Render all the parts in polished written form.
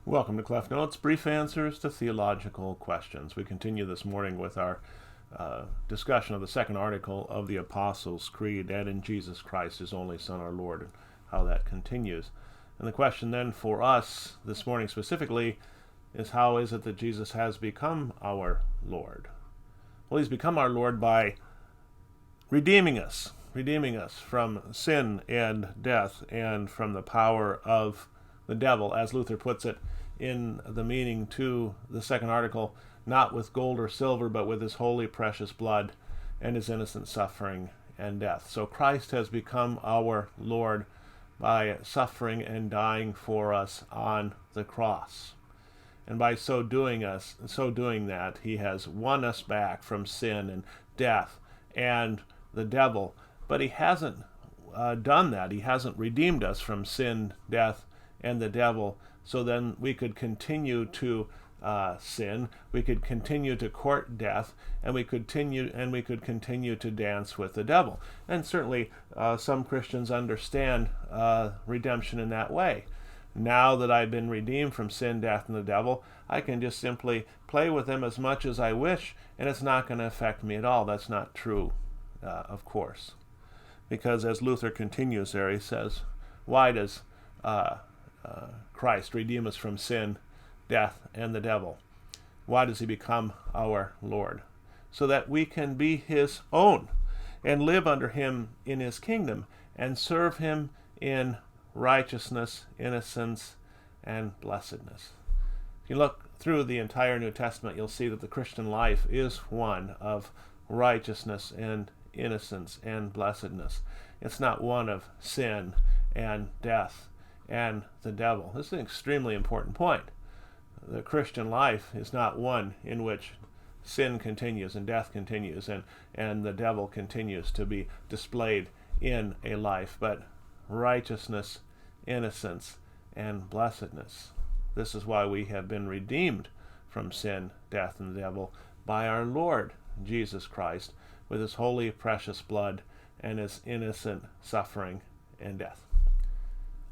Welcome to CLEF Notes, brief answers to theological questions. We continue this morning with our discussion of the second article of the Apostles' Creed, and in Jesus Christ, his only Son, our Lord, and how that continues. And the question then for us this morning specifically is, how is it that Jesus has become our Lord? Well, he's become our Lord by redeeming us from sin and death and from the power of the devil, as Luther puts it in the meaning to the second article, not with gold or silver, but with his holy precious blood and his innocent suffering and death. So Christ has become our Lord by suffering and dying for us on the cross. And by so doing that, he has won us back from sin and death and the devil. But he hasn't done that. He hasn't redeemed us from sin, death, and the devil, so then we could continue to sin, we could continue to court death, and we could continue to dance with the devil. And certainly some Christians understand redemption in that way. Now that I've been redeemed from sin, death, and the devil, I can just simply play with them as much as I wish, and it's not going to affect me at all. That's not true, of course. Because as Luther continues there, he says, why does Christ redeem us from sin, death, and the devil? Why does he become our Lord? So that we can be his own and live under him in his kingdom and serve him in righteousness, innocence, and blessedness. If you look through the entire New Testament, you'll see that the Christian life is one of righteousness and innocence and blessedness. It's not one of sin and death and the devil. This is an extremely important point. The Christian life is not one in which sin continues and death continues and the devil continues to be displayed in a life, but righteousness, innocence, and blessedness. This is why we have been redeemed from sin, death, and the devil by our Lord Jesus Christ with his holy, precious blood and his innocent suffering and death.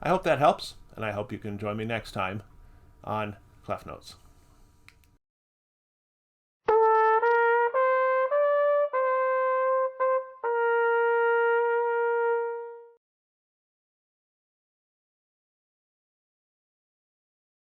I hope that helps, and I hope you can join me next time on CLEF Notes.